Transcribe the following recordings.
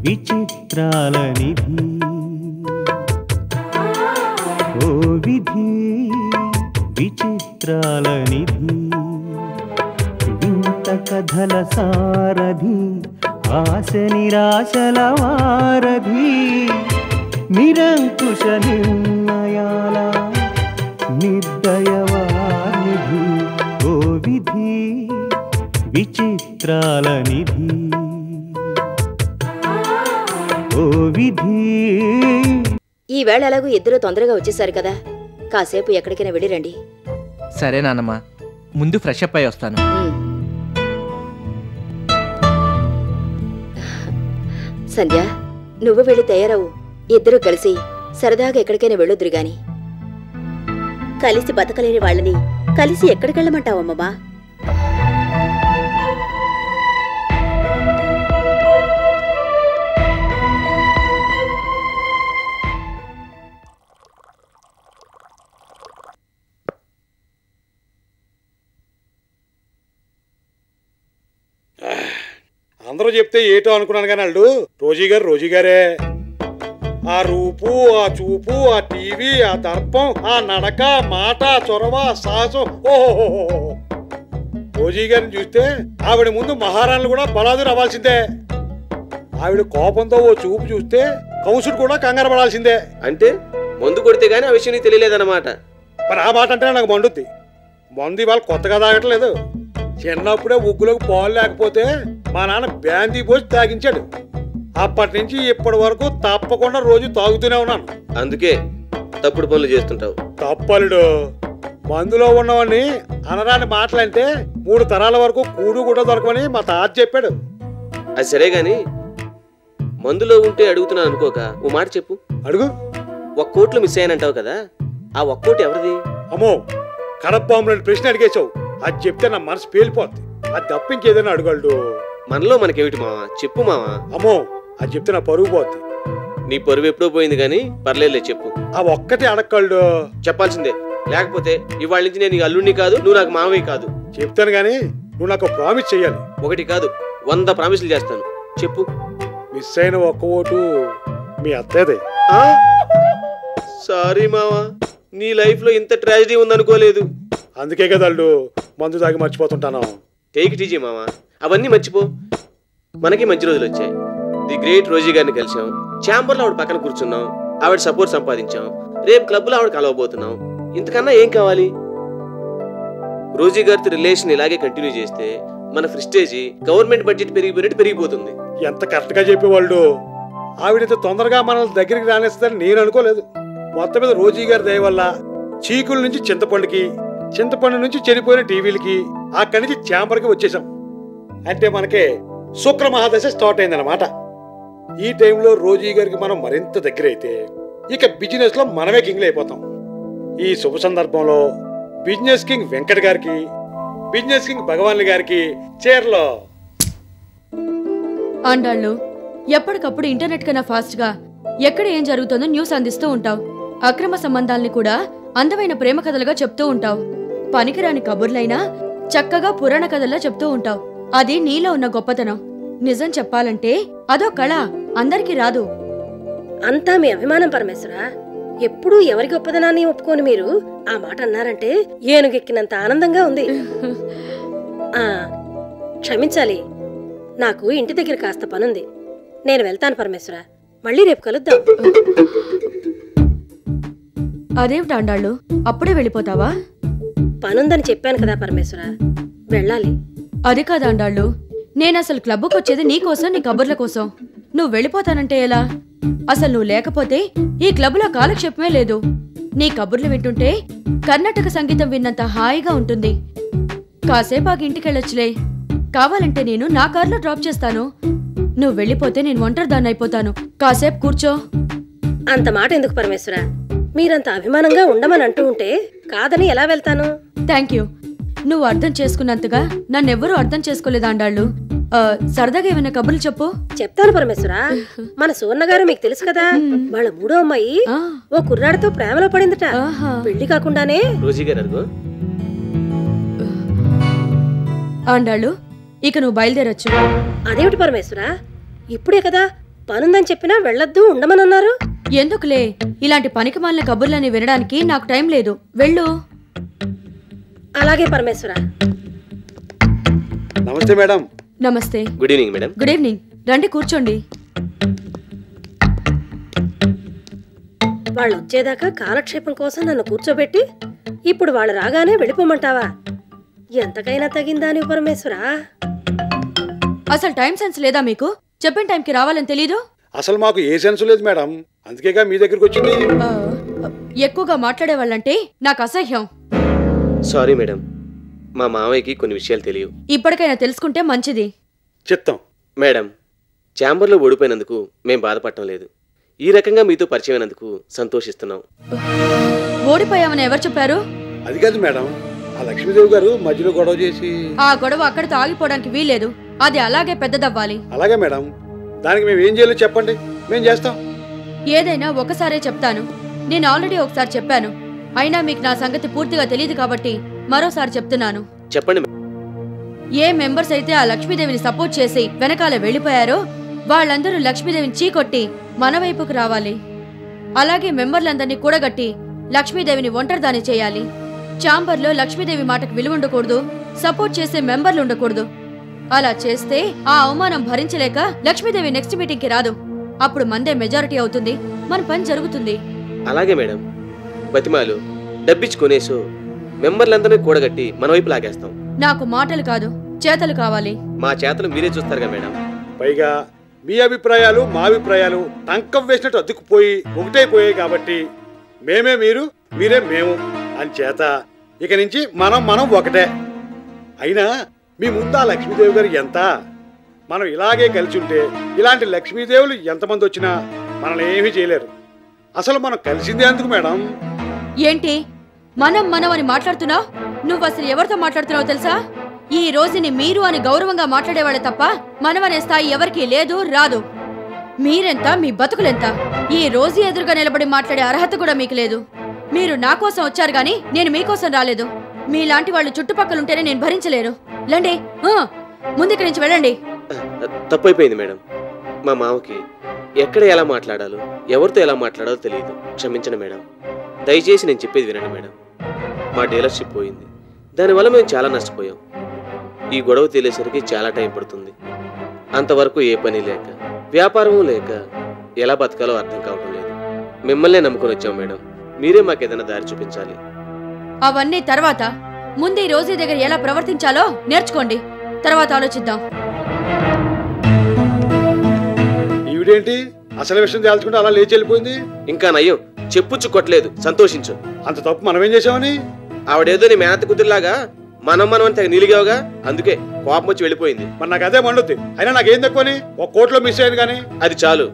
విచిత్రాల నిధి ఓ విధి విచిత్రాల నిధి వింత కథల సారథి ఆశ నిరాశల వారధి నిరంకుశ నిర్ణయాల నిర్దయవానిధి ఓ విధి విచిత్రాల నిధి ఓ విధి. ఈ వేళ ఎలాగూ ఇద్దరు తొందరగా వచ్చేసారు కదా, కాసేపు ఎక్కడికైనా వెళ్ళిరండి. సరే నాన్నమ్మ, ముందు ఫ్రెష్ అప్ అయి వస్తాను. సంధ్య, నువ్వు వెళ్ళి తయారవు. ఇద్దరూ కలిసి సరదాగా ఎక్కడికైనా వెళ్ళొద్దురు గాని. కలిసి బతకలేని వాళ్ళని కలిసి ఎక్కడికెళ్ళమంటావమ్మా? అందరూ చెప్తే ఏటో అనుకున్నాను కానీ వాళ్ళు రోజీ గారే. ఆ రూపు, ఆ చూపు, ఆ టీవీ, ఆ దర్పం, ఆ నడక, మాట, చొరవ, సాహసం, ఓహో రోజీ గారిని చూస్తే ఆవిడ ముందు మహారాణులు కూడా బలాదురు అవ్వాల్సిందే. ఆవిడ కోపంతో ఓ చూపు చూస్తే కంసుడు కూడా కంగారు పడాల్సిందే. అంటే మందు కొడితే గానీ ఆ విషయం నీకు తెలియలేదన్నమాట. మరి ఆ మాట అంటే నాకు మండుద్ది. మందు ఇవాళ కొత్తగా తాగట్లేదు. చిన్నప్పుడే ఉగ్గులోకి పాలు లేకపోతే మా నాన్న బ్యాందీ పోసి తాగించాడు. అప్పటి నుంచి ఇప్పటి వరకు తప్పకుండా రోజు తాగుతూనే ఉన్నాను. అందుకే తప్పుడు పనులు చేస్తుంటావు. తప్పలుడు, మందులో ఉన్నవాడిని అనరాని మాటలంటే 3 తరాల వరకు కూడు కూడా దొరకమని మా తాత చెప్పాడు. అది సరే గాని మందులో ఉంటే అడుగుతున్నాను అనుకోక ఓ మాట చెప్పు. అడుగు. 1 కోట్లు మిస్ అయ్యానంటావు కదా, ఆ 1 కోటి ఎవరిది? అమ్మో, కడపాంబులని ప్రశ్న అడిగేశావు. అది చెప్తే నా మనసు పేలిపోద్ది. అది తప్ప ఇంకేదైనా అడగలడు. మనలో మనకేమిటి మావా, చెప్పు మావా. అమ్మో, అది చెప్తే నా పరుగు పోద్ది. నీ పరువు ఎప్పుడో పోయింది గానీ పర్లేదులే చెప్పు. ఆ ఒక్కటి అడగలడు. చెప్పాల్సిందే, లేకపోతే ఇవాళ నుంచి నేను అల్లుడిని కాదు, నువ్వు నాకు మావయ్య కాదు. చెప్తాను గానీ నువ్వు నాకు ప్రామిస్ చెయ్యాలి. 1 కాదు 100 ప్రామిసులు చేస్తాను. చెప్పు. మిస్ అయిన 1 ఓటు మీ అత్తదే. సారీ మావా, నీ లైఫ్ లో ఇంత ట్రాజడీ ఉందనుకోలేదు. అందుకే కదా అల్లు మందు తాగి మర్చిపోతుంటాను. టేక్ ఇట్ ఈజీ మావా, అవన్నీ మర్చిపో. మనకి మంచి రోజులు వచ్చాయి. ది గ్రేట్ రోజీ గారిని కలిసాం, ఛాంబర్లో ఆవిడ పక్కన కూర్చున్నాం, ఆవిడ సపోర్ట్ సంపాదించాం, రేపు క్లబ్లో ఆవిడ కలవబోతున్నాం. ఇంతకన్నా ఏం కావాలి? రోజీ గారితో రిలేషన్ ఇలాగే కంటిన్యూ చేస్తే మన ప్రెస్టేజీ గవర్నమెంట్ బడ్జెట్ పెరిగిపోయినట్టు పెరిగిపోతుంది. ఎంత కరెక్ట్ గా చెప్పేవాళ్ళు. ఆవిడంత తొందరగా మనల్ని దగ్గరికి రానేస్తుందని నేను అనుకోలేదు. మొత్తం మీద రోజీ గారి దయ వల్ల చీకుల నుంచి చింతపండుకి, చింతపండు నుంచి చెడిపోయిన టీవీలకి, అక్కడి నుంచి ఛాంబర్కి వచ్చేసాం. అంటే మనకి శుక్ర మహాదశ స్టార్ట్ అయిందన్నమాట. ఈ టైంలో రోజీ గారికి మనం మరింత దగ్గర అయితే ఇక బిజినెస్ లో మనమే కింగ్లు అయిపోతాం. ఈ శుభ సందర్భంలో బిజినెస్ కింగ్ వెంకట్ గారికి, బిజినెస్ కింగ్ భగవాన్ గారికి చీరలో. ఆండాళ్ళు ఎప్పటికప్పుడు ఇంటర్నెట్ కన్నా ఫాస్ట్ గా ఎక్కడ ఏం జరుగుతుందో న్యూస్ అందిస్తూ ఉంటావు. అక్రమ సంబంధాల్ని కూడా అందమైన ప్రేమ కథలుగా చెప్తూ ఉంటావు. పనికిరాని కబుర్లైనా చక్కగా పురాణ కథల్లా చెప్తూ ఉంటావు. అది నీలో ఉన్న గొప్పతనం. నిజం చెప్పాలంటే అదో కళ, అందరికీ రాదు. అంతా మీ అభిమానం పరమేశ్వరా. ఎప్పుడూ ఎవరి గొప్పదనాన్ని ఒప్పుకోని మీరు ఆ మాట అన్నారంటే ఏనుగెక్కినంత ఆనందంగా ఉంది. క్షమించాలి, నాకు ఇంటి దగ్గర కాస్త పనుంది. నేను వెళ్తాను పరమేశ్వరా, మళ్ళీ రేపు కలుద్దాం. అదేమిటి ఆండాళ్ళు, అప్పుడే వెళ్ళిపోతావా? పనుందని చెప్పాను కదా పరమేశ్వరా, వెళ్ళాలి. అది కాదు ఆండాళ్ళు, నేనసలు క్లబ్కి వచ్చేది నీకోసం, నీ కబుర్ల కోసం. నువ్వు వెళ్ళిపోతానంటే ఎలా? అసలు నువ్వు లేకపోతే ఈ క్లబ్లో కాలక్షేపమే లేదు. నీ కబుర్లు వింటుంటే కర్ణాటక సంగీతం విన్నంత హాయిగా ఉంటుంది. కాసేపు ఆగి ఇంటికెళ్ళొచ్చులే. కావాలంటే నేను నా కార్లో డ్రాప్ చేస్తాను. నువ్వు వెళ్ళిపోతే నేను ఒంటరిదాన్ని అయిపోతాను. కాసేపు కూర్చో. అంత మాట ఎందుకు పరమేశ్వరా? మీరంత అభిమానంగా ఉండమని అంటూ ఉంటే కాదని ఎలా వెళ్తాను? Thank you. నువ్వు అర్థం చేసుకున్నంతగా నన్నెవ్వరూ అర్థం చేసుకోలేదు ఆండాళ్ళు. సరదాగా ఏమైనా కబుర్లు చెప్పు. చెప్తాను పరమేశ్వరా. మన సువర్ణ గారు మీకు తెలుసు కదా, వాళ్ళ 3వ అమ్మాయి ఓ కుర్రాడితో ప్రేమలో పడిందట. పెళ్లి కాకుండానే. ఆండాళ్ళు, ఇక నువ్వు బయలుదేరొచ్చు. అదేమిటి పరమేశ్వరా, ఇప్పుడే కదా పనుందని చెప్పినా వెళ్ళొద్దు ఉండమనన్నారు. ఎందుకులే ఇలాంటి పనికిమాలిన కబుర్లని వినడానికి నాకు టైం లేదు. వెళ్ళు. అలాగే పరమేశ్వర. నమస్తే మేడం. నమస్తే. Good evening madam. Good evening. రండి కూర్చోండి. వాళ్ళు వచ్చేదాకా కాలక్షేపం కోసం నన్ను కూర్చోబెట్టి ఇప్పుడు వాళ్ళు రాగానే వెళ్ళిపోమంటావా? ఎంతకైనా తగిందా నీ పరమేశ్వరా? అసలు టైం సెన్స్ లేదా మీకు? చెప్పిన టైంకి రావాలని తెలీదు? అసలు మాకు ఏ సెన్స్ లేదు మేడం, అందుకేగా మీ దగ్గరికి వచ్చింది. ఆ, ఎక్కువగా మాట్లాడే వాళ్ళంటే నాకు అసహ్యం. సారీ మేడం, మా మామయ్యకి కొన్ని విషయాలు తెలియవు. ఇప్పటికైనా తెలుసుకుంటే మంచిది. చెప్తాం మేడం, ఛాంబర్లో ఓడిపోయినందుకు మేం బాధపడటం లేదు. ఈ రకంగా మీతో పరిచయం అయినందుకు సంతోషిస్తున్నాం. ఓడిపోయామని ఎవరు చెప్పారు? అది కాదు మేడం, ఆ లక్ష్మీదేవి గారు మధ్యలో గొడవ చేసి. ఆ గొడవ అక్కడితో ఆగిపోవడానికి వీల్లేదు. అది అలాగే పెద్దదవ్వాలి. అలాగే మేడం, దానికి మేము ఏం చేయాలో చెప్పండి, మేము చేస్తాం. ఏదైనా ఒకసారే చెప్తాను. నేను ఆల్రెడీ ఒకసారి చెప్పాను. అయినా మీకు నా సంగతి పూర్తిగా తెలియదు కాబట్టి మరోసారి చెప్తున్నాను. చెప్పండి. ఏ మెంబర్స్ అయితే ఆ లక్ష్మీదేవిని సపోర్ట్ చేసి వెనకాల వెళ్ళిపోయారో వాళ్ళందరూ లక్ష్మీదేవిని చీకొట్టి మన వైపుకు రావాలి. అలాగే మెంబర్లందరినీ కూడగట్టి లక్ష్మీదేవిని ఒంటరిదాని చేయాలి. ఛాంబర్లో లక్ష్మీదేవి మాటకు విలువ ఉండకూడదు, సపోర్ట్ చేసే మెంబర్లు ఉండకూడదు. అలా చేస్తే ఆ అవమానం భరించలేక లక్ష్మీదేవి నెక్స్ట్ మీటింగ్ కి రాదు. అప్పుడు మందే మెజారిటీ అవుతుంది, మన పని జరుగుతుంది. అలాగే మేడం, బతిమాలు డబ్బిచ్చుకొనేసో మెంబర్లందరినీ కూడగట్టి మన వైపు లాగేస్తాం. నాకు మాటలు కాదు, చేతలు కావాలి. మా చేతలు మీరే చూస్తారుగా మేడం. పైగా మీ అభిప్రాయాలు మా అభిప్రాయాలు టంకం వేసినట్టు అద్దుకుపోయి ఒకటైపోయాయి కాబట్టి మేమే మీరు, మీరే మేము అని చేత ఇక నుంచి మనం ఒకటే. అయినా మీ ముందు ఆ లక్ష్మీదేవి గారు ఎంత, మనం ఇలాగే కలిసి ఉంటే ఇలాంటి లక్ష్మీదేవులు ఎంతమంది వచ్చినా మనల్ని ఏమీ చేయలేరు. అసలు మనం కలిసిందే ఎందుకు మేడం? ఏంటి మనం అని మాట్లాడుతున్నావు? నువ్వు అసలు ఎవరితో మాట్లాడుతున్నావు తెలుసా? ఈ రోజుని మీరు అని గౌరవంగా మాట్లాడేవాళ్ళే తప్ప మనమనే స్థాయి ఎవరికీ లేదు, రాదు. మీరెంత, మీ బతుకులెంత? ఈ రోజు ఎదురుగా నిలబడి మాట్లాడే అర్హత కూడా మీకు లేదు. మీరు నా కోసం వచ్చారు గాని నేను మీకోసం రాలేదు. మీలాంటి వాళ్ళు చుట్టుపక్కలుంటేనే నేను భరించలేను. లేండి, ముందుకి నుంచి వెళ్ళండి. తప్పైపోయింది మేడం. మా మామకి ఎక్కడ ఎలా మాట్లాడాలో, ఎవరితో ఎలా మాట్లాడాలో తెలియదు. క్షమించండి మేడం. దయచేసి నేను చెప్పేది వినండి మేడం. మా డీలర్షిప్ పోయింది, దానివల్ల మేము చాలా నష్టపోయాం. ఈ గొడవ తేలేసరికి చాలా టైం పడుతుంది. అంతవరకు ఏ పని లేక, వ్యాపారము లేక ఎలా బతకాలో అర్థం కావడం లేదు. మిమ్మల్నే నమ్ముకొని వచ్చాం మేడం. మీరే మాకేదైనా దారి చూపించాలి. అవన్నీ తర్వాత. ముందు ఈ రోజు దగ్గర ఎలా ప్రవర్తించాలో నేర్చుకోండి, తర్వాత ఆలోచిద్దాం. ఈవిడేంటి అసలు విషయం తేల్చుకుంటే అలా లేచి వెళ్ళిపోయింది? ఇంకా నయ్యం, చెప్పుచ్చు కొట్టలేదు. సంతోషించు. అంత తప్పు మనమేం చేసామని? ఆవిడేదో నీ మేనత కూతురులాగా మనం అని తెగ నీలిగావుగా, అందుకే కోపం వచ్చి వెళ్ళిపోయింది. మరి నాకు అదే మండుద్ది. అయినా నాకేం తక్కువని? ఒక కోట్లో మిస్ అయ్యింది కానీ అది చాలు.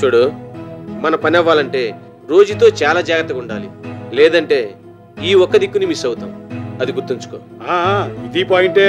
చూడు, మన పని అవ్వాలంటే రోజుతో చాలా జాగ్రత్తగా ఉండాలి. లేదంటే ఈ ఒక్క దిక్కుని మిస్ అవుతాం. అది గుర్తుంచుకో. ఇది పాయింటే.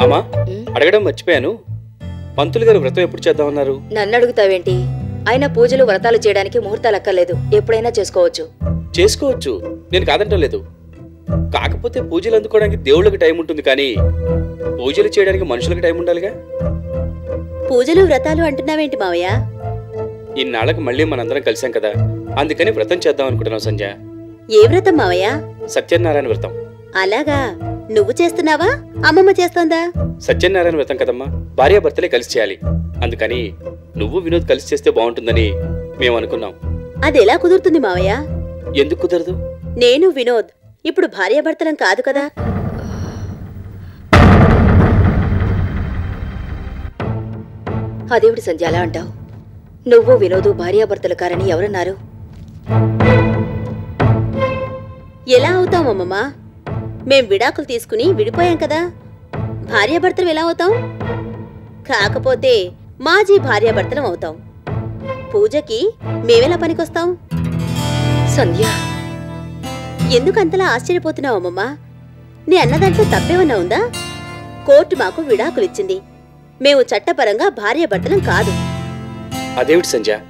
అమ్మా, అడగడం మర్చిపోయాను. పంతులు గారు వ్రతం ఎప్పుడు చేద్దామన్నారు? నన్ను అడుగుతావేంటి? ఆయన పూజలు వ్రతాలు చేయడానికి ముహూర్తాలు అక్కర్లేదు, ఎప్పుడైనా చేసుకోవచ్చు. చేసుకోవచ్చు, నేను కాదంటం లేదు. కాకపోతే పూజలు అందుకోవడానికి దేవుళ్ళకి టైం ఉంటుంది, కానీ పూజలు చేయడానికి మనుషులకు టైం ఉండాలిగా. పూజలు వ్రతాలు అంటున్నావేంటి మావయ్య? ఇన్నాళ్ళకి మళ్ళీ మనందరం కలిసాం కదా, అందుకని వ్రతం చేద్దాం అనుకుంటున్నాం సంజ. ఏ వ్రతం మావయ్య? సత్యనారాయణ వ్రతం. అలాగా, నువ్వు చేస్తున్నావా, అమ్మమ్మ చేస్తోందా? సత్యనారాయణ వ్రతం కదమ్మా, భార్యాభర్తలే కలిసి చేయాలి. అందుకని నువ్వు వినోద్ కలిసి చేస్తే బాగుంటుందని మేము అనుకున్నాం. అదెలా కుదురుతుంది మావయ్య? ఎందుకు కుదరదు? నేను వినోద్ ఇప్పుడు భార్యాభర్తలం కాదు కదా. అదేవిడి సంధ్య అలా అంటావు? నువ్వు వినోదు భార్యాభర్తలు కారని ఎవరన్నారు? ఎలా అవుతామమ్మమ్మా? మేం విడాకులు తీసుకుని విడిపోయాం కదా, భార్యాభర్తలు ఎలా అవుతాం? కాకపోతే మాజీ భార్యాభర్తలం అవుతాం. పూజకి మేమెలా పనికొస్తాం? సంధ్య, ఎందుకంతలా ఆశ్చర్యపోతున్నావమ్మమ్మా? నీ అన్నదాంట్లో తప్పేమన్నా ఉందా? కోర్టు మాకు విడాకులిచ్చింది. మేము చట్టపరంగా భార్యాభర్తలం కాదు. అదేమిటి సంజయ్,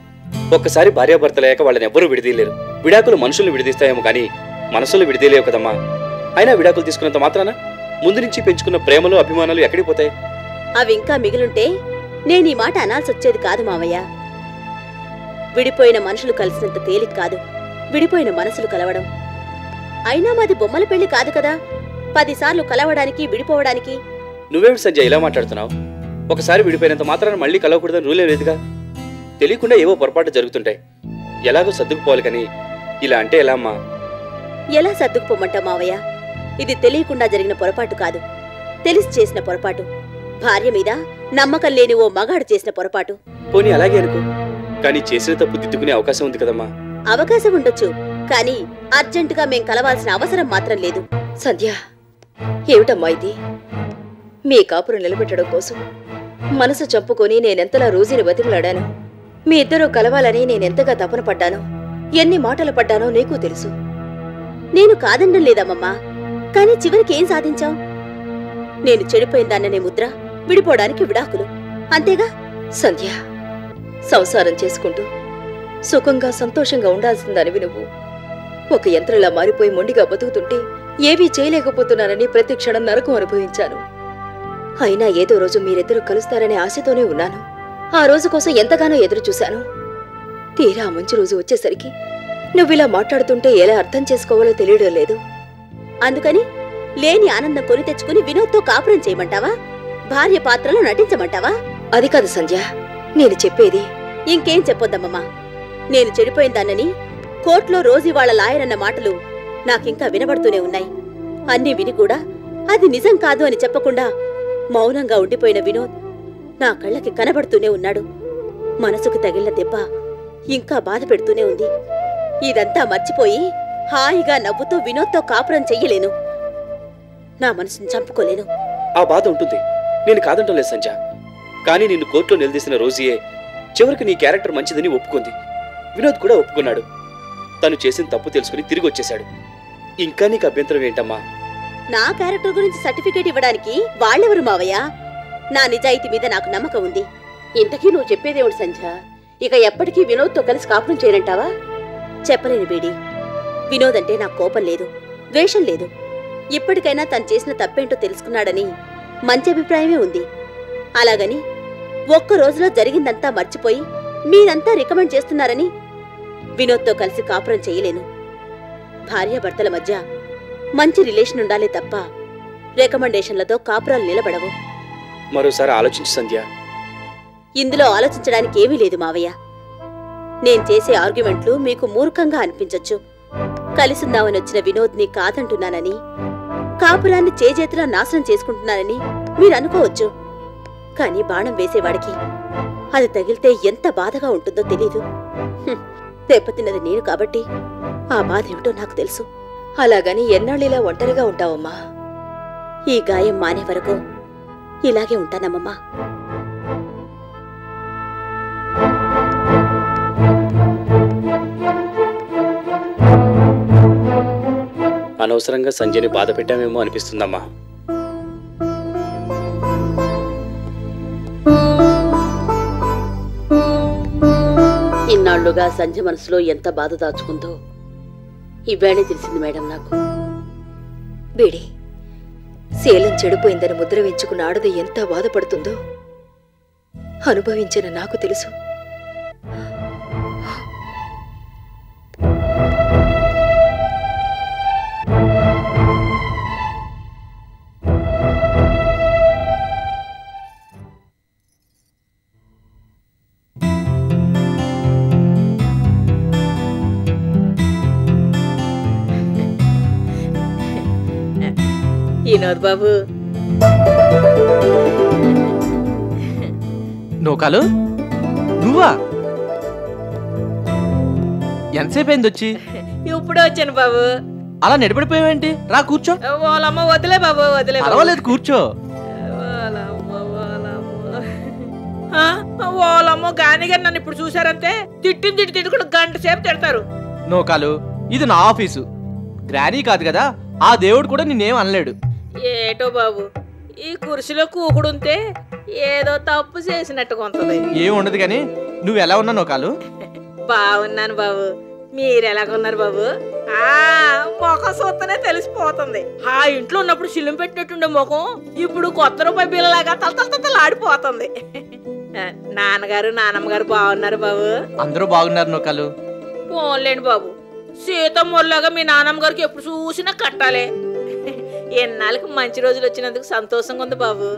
ఒక్కసారి భార్యాభర్తలయ్యాక వాళ్ళని ఎవ్వరూ విడదీయలేరు. విడాకులు మనుషుల్ని విడదీస్తాయేమో కానీ మనసులు విడదీయలేవు కదమ్మా. అయినా విడాకులు తీసుకున్నంత మాత్రాన ముందు నుంచి పెంచుకున్న ప్రేమలు అభిమానాలు ఎక్కడికి పోతాయి? అవి ఇంకా మిగిలుంటే నేను ఈ మాట అనాల్సొచ్చేది కాదు మావయ్య. విడిపోయిన మనుషులు కలిసినంత తేలిక కాదు విడిపోయిన మనసులు కలవడం. అయినా మాది బొమ్మల పెళ్లి కాదు కదా, 10 సార్లు కలవడానికి విడిపోవడానికి. నువ్వేమిటి సంజయ్ ఇలా మాట్లాడుతున్నావు? ఒకసారి విడిపోయినంత మాత్రాన మళ్ళీ కలవకూడదని రూలే లేదుగా. తెలియకుండా ఏవో పొరపాటు జరుగుతుంటాయి. ఎలాగో సర్దుకుపోవాలి కానీ ఇలా అంటే ఎలా అమ్మా? ఎలా సర్దుకుపోమంటావు మావయ్య? ఇది తెలియకుండా జరిగిన పొరపాటు కాదు, తెలిసి చేసిన పొరపాటు. భార్య మీద నమ్మకం లేని ఓ మగాడు చేసిన పొరపాటు. పోనీ అలాగే అనుకో, కానీ చేసిన తప్పు దిద్దుకునే అవకాశం ఉంది కదమ్మా. అవకాశం ఉండొచ్చు, కానీ అర్జెంటుగా మేం కలవాల్సిన అవసరం మాత్రం లేదు. సంధ్య, ఏమిటమ్మా ఇది? మీ కాపురం నిలబెట్టడం కోసం మనసు చంపుకొని నేనెంతలా రోజుని బతిమలాడాను. మీ ఇద్దరూ కలవాలని నేనెంతగా తపన పడ్డానో, ఎన్ని మాటలు పడ్డానో నీకు తెలుసు. నేను కాదనడం లేదమ్మమ్మా, కానీ చివరికి ఏం సాధించావు? నేను చెడిపోయిందాన్ననే ముద్ర, విడిపోవడానికి విడాకులు, అంతేగా? సంధ్య, సంసారం చేసుకుంటూ సుఖంగా సంతోషంగా ఉండాల్సిందనివి నువ్వు ఒక యంత్రంలా మారిపోయి మొండిగా బతుకుతుంటే ఏవీ చేయలేకపోతున్నానని ప్రతి క్షణం నరకం అనుభవించాను. అయినా ఏదో రోజు మీరిద్దరూ కలుస్తారనే ఆశతోనే ఉన్నాను. ఆ రోజు కోసం ఎంతగానో ఎదురు చూశాను. తీరా మంచి రోజు వచ్చేసరికి నువ్విలా మాట్లాడుతుంటే ఎలా అర్థం చేసుకోవాలో తెలియడం లేదు. అందుకని లేని ఆనందం కొని తెచ్చుకుని వినోద్తో కాపురం చేయమంటావా? భార్య పాత్రలో నటించమంటావా? అది కాదు సంధ్య, నేను చెప్పేది. ఇంకేం చెప్పొద్దమ్మమ్మా. నేను చెడిపోయిందాన్నని కోర్టులో రోజు వాళ్ళ లాయర్ అన్న మాటలు నాకింకా వినబడుతూనే ఉన్నాయి. అన్నీ విని కూడా అది నిజం కాదు అని చెప్పకుండా మౌనంగా ఉండిపోయిన వినోద్ నా కళ్ళకి కనబడుతూనే ఉన్నాడు. మనసుకు తగిలిన దెబ్బ ఇంకా బాధ పెడుతూనే ఉంది. ఇదంతా మర్చిపోయి హాయిగా నవ్వుతూ వినోద్తో కాపురం చెయ్యలేను. నా మనసుని చంపుకోలేను. ఆ బాధ ఉంటుంది, నేను కాదంటం లేదు సంజయ్. కానీ నిన్ను కోర్టులో నిలదీసిన రోజుయే చివరికి నీ క్యారెక్టర్ మంచిదని ఒప్పుకుంది. వినోద్ కూడా ఒప్పుకున్నాడు. తను చేసిన తప్పు తెలుసుకుని తిరిగి వచ్చేశాడు. ఇంకా నీకు అభ్యంతరం ఏంటమ్మా? నా క్యారెక్టర్ గురించి సర్టిఫికేట్ ఇవ్వడానికి వాళ్ళెవరు మావయ్య? నా నిజాయితీ మీద నాకు నమ్మకం ఉంది. ఇంతకీ నువ్వు చెప్పేదేమిటి సంధ్య? ఇక ఎప్పటికీ వినోద్తో కలిసి కాపురం చేయనంటావా? చెప్పలేను బేడి. వినోద్ అంటే నాకు కోపం లేదు, ద్వేషం లేదు. ఇప్పటికైనా తను చేసిన తప్పేంటో తెలుసుకున్నాడని మంచి అభిప్రాయమే ఉంది. అలాగని ఒక్క రోజులో జరిగిందంతా మర్చిపోయి మీరంతా రికమెండ్ చేస్తున్నారని వినోద్తో కలిసి కాపురం చేయలేను. భార్యాభర్తల మధ్య మంచి రిలేషన్ ఉండాలే తప్ప రికమెండేషన్లతో కాపురాలు నిలబడవు. మరోసారి ఆలోచించు సంధ్య. ఇందులో ఆలోచించడానికి ఏమీ లేదు మావయ్య. నేను చేసే ఆర్గ్యుమెంట్లు మీకు మూర్ఖంగా అనిపించొచ్చు. కలిసుందామని వచ్చిన వినోద్ని కాదంటున్నానని, కాపురాన్ని చేజేతిలో నాశనం చేసుకుంటున్నానని మీరు అనుకోవచ్చు. కానీ బాణం వేసేవాడికి అది తగిలితే ఎంత బాధగా ఉంటుందో తెలీదు. దెబ్బతిన్నది నేను కాబట్టి ఆ బాధ ఏమిటో నాకు తెలుసు. అలాగని ఎన్నాళ్ళిలా ఒంటరిగా ఉంటావమ్మా? ఈ గాయం మానే వరకు ఇలాగే ఉంటానమ్మమ్మా. అనవసరంగా సంజయ్ని బాధ పెట్టామేమో అనిపిస్తుందమ్మా. ఇన్నాళ్లుగా సంజయ్ మనసులో ఎంత బాధ దాచుకుందో ఇవాళే తెలిసింది మేడం నాకు. బేడి, శీలం చెడిపోయిందని ముద్ర వేయించుకున్న ఆడది ఎంత బాధపడుతుందో అనుభవించిన నాకు తెలుసు. వినోద్ బాబు, నూకాలు నువ్వా? ఎంతసేపు అయింది వచ్చి? ఇప్పుడే వచ్చాను బాబు. అలా నిలబడిపోయావేంటి? రా కూర్చో. వాళ్ళమ్మ వదిలే బాబు, వదిలే బాబు. పర్వాలేదు కూర్చో. వాళ్ళమ్మ గానిగా నన్ను ఇప్పుడు చూసారంటే తిట్టుకుని గంట సేపు తిడతారు. నూకాలు ఇది నా ఆఫీసు, గ్రానీ కాదు కదా. ఆ దేవుడు కూడా నిన్నేం అనలేడు. ఏటో బాబు, ఈ కుర్చీలో కూకుడుంటే ఏదో తప్పు చేసినట్టుగా ఉంటది. ఏం ఉండదు కానీ నువ్వు ఎలా ఉన్నా నూకాలు? బాగున్నాను బాబు, మీరెలాగున్నారు బాబు? ముఖం చూస్తేనే తెలిసిపోతుంది. ఆ ఇంట్లో ఉన్నప్పుడు శిల్లం పెట్టినట్టుండే ముఖం ఇప్పుడు కొత్త రూపాయి బిల్లలాగా తల ఆడిపోతుంది. నాన్నగారు నానమ్మగారు బాగున్నారు బాబు? అందరూ బాగున్నారు నూకాలు. పోన్లేండి బాబు, సీతమ్మలాగా మీ నాన్నమ్మ గారికి ఎప్పుడు చూసినా కట్టాలే. ఎన్నాళ్ళకి మంచి రోజులు వచ్చినందుకు సంతోషంగా ఉంది బాబు.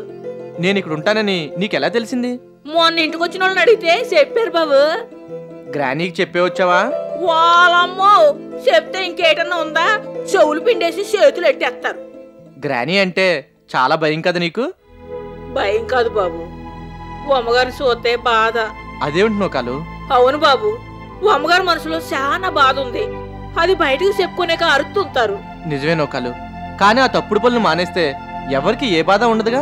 నేను ఇక్కడ ఉంటానని నీకెలా తెలిసింది? మొన్న ఇంటికి వచ్చిన వాళ్ళని అడిగితే చెప్పారు బాబు. గ్రానీకి చెప్పే వచ్చావా? వాళ్ళమ్మో చెప్తే ఇంకేటన్నా ఉందా, చెవులు పిండేసి చేతులు ఎట్టేస్తారు. గ్రానీ అంటే చాలా భయం కదా నీకు? భయం కాదు బాబు, అమ్మగారిని చూస్తే బాధ. అదేమిటి నూకాలు? అవును బాబు, అమ్మగారి మనసులో చాలా బాధ ఉంది. అది బయటకు చెప్పుకునేక అరుతుంటారు. నిజమే నూకాలు, కానీ ఆ తప్పుడు పనులు మానేస్తే ఎవరికి ఏ బాధ ఉండదుగా.